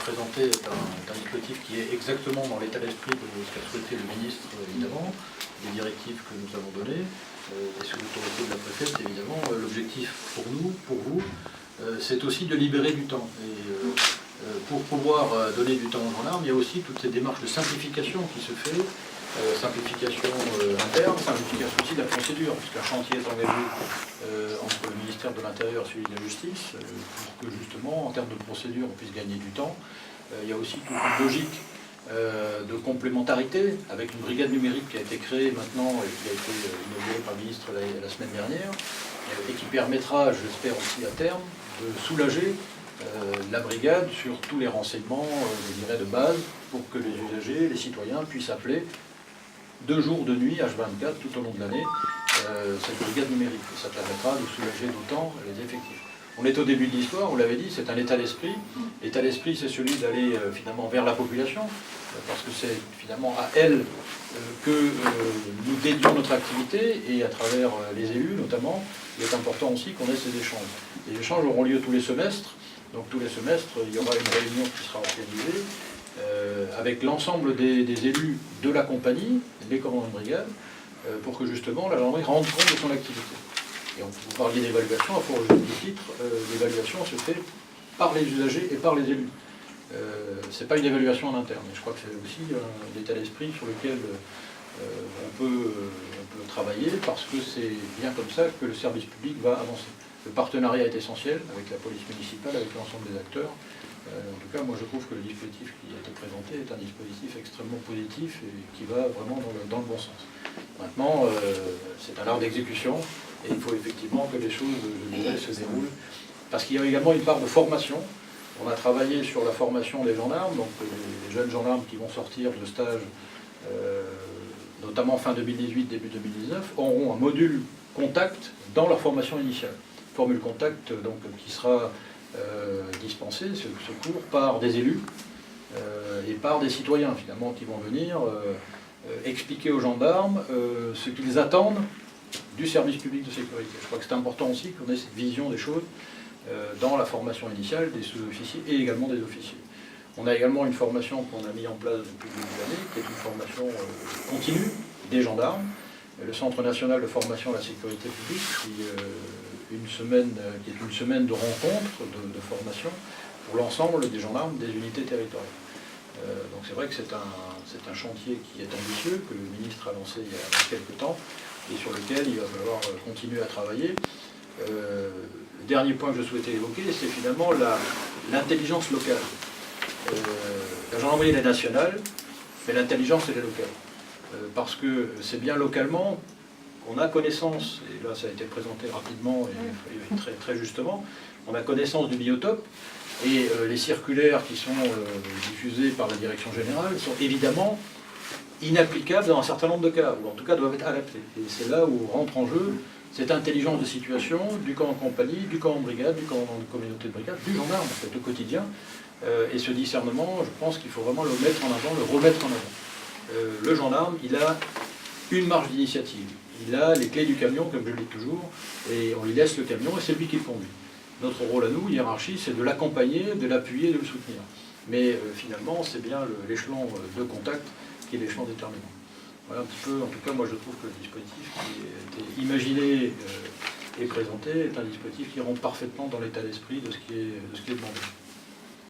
présenté est un dispositif qui est exactement dans l'état d'esprit de ce qu'a souhaité le ministre, évidemment, des directives que nous avons données, et sous l'autorité de la préfète, évidemment. L'objectif pour nous, pour vous, c'est aussi de libérer du temps. Et pour pouvoir donner du temps aux gendarmes, il y a aussi toutes ces démarches de simplification qui se fait, simplification interne, simplification aussi de la procédure, puisqu'un chantier est engagé entre le ministère de l'Intérieur et celui de la Justice, pour que justement, en termes de procédure, on puisse gagner du temps. Il y a aussi toute une logique de complémentarité, avec une brigade numérique qui a été créée maintenant et qui a été inaugurée par le ministre la semaine dernière, et qui permettra, j'espère aussi à terme, de soulager la brigade sur tous les renseignements, je dirais, de base, pour que les usagers, les citoyens puissent appeler de jour, de nuit, H24, tout au long de l'année, cette brigade numérique. Et ça permettra de soulager d'autant les effectifs. On est au début de l'histoire, on l'avait dit, c'est un état d'esprit. L'état d'esprit, c'est celui d'aller finalement vers la population, parce que c'est finalement à elle que nous dédions notre activité, et à travers les élus notamment, il est important aussi qu'on ait ces échanges. Les échanges auront lieu tous les semestres, donc tous les semestres, il y aura une réunion qui sera organisée avec l'ensemble des élus de la compagnie, les commandants de brigade, pour que justement la gendarmerie rende compte de son activité. Et vous parliez d'évaluation, à fort juste titre, l'évaluation se fait par les usagers et par les élus. Ce n'est pas une évaluation en interne. Et je crois que c'est aussi un état d'esprit sur lequel on peut travailler, parce que c'est bien comme ça que le service public va avancer. Le partenariat est essentiel avec la police municipale, avec l'ensemble des acteurs. En tout cas, moi je trouve que le dispositif qui a été présenté est un dispositif extrêmement positif et qui va vraiment dans le bon sens. Maintenant, c'est un art d'exécution. Et il faut effectivement que les choses, je dirais, se déroulent. Parce qu'il y a également une part de formation. On a travaillé sur la formation des gendarmes, donc les jeunes gendarmes qui vont sortir de stage, notamment fin 2018, début 2019, auront un module contact dans leur formation initiale. Formule contact donc, qui sera dispensé, ce cours, par des élus et par des citoyens, finalement, qui vont venir expliquer aux gendarmes ce qu'ils attendent du service public de sécurité. Je crois que c'est important aussi qu'on ait cette vision des choses dans la formation initiale des sous-officiers et également des officiers. On a également une formation qu'on a mise en place depuis le début de l'année, qui est une formation continue des gendarmes, le Centre national de formation à la sécurité publique, qui est une semaine de rencontres, de formation pour l'ensemble des gendarmes des unités territoriales. Donc c'est vrai que c'est un chantier qui est ambitieux, que le ministre a lancé il y a quelques temps, et sur lequel il va falloir continuer à travailler. Le dernier point que je souhaitais évoquer, c'est finalement l'intelligence locale. La gendarmerie elle est nationale, mais l'intelligence elle est locale. Parce que c'est bien localement qu'on a connaissance, et là ça a été présenté rapidement et très, très justement, on a connaissance du biotope, et les circulaires qui sont diffusées par la direction générale sont évidemment inapplicables dans un certain nombre de cas, ou en tout cas doivent être adaptés. Et c'est là où rentre en jeu cette intelligence de situation du camp en compagnie, du camp en brigade, du camp en communauté de brigade, du gendarme en fait, au quotidien. Et ce discernement, je pense qu'il faut vraiment le mettre en avant, le remettre en avant. Le gendarme, il a une marge d'initiative. Il a les clés du camion, comme je le dis toujours, et on lui laisse le camion et c'est lui qui le conduit. Notre rôle à nous, hiérarchie, c'est de l'accompagner, de l'appuyer, de le soutenir. Mais finalement, c'est bien l'échelon de contact qui est l'échelon déterminant. Voilà un petit peu, en tout cas, moi je trouve que le dispositif qui a été imaginé et présenté est un dispositif qui rentre parfaitement dans l'état d'esprit de ce qui est demandé.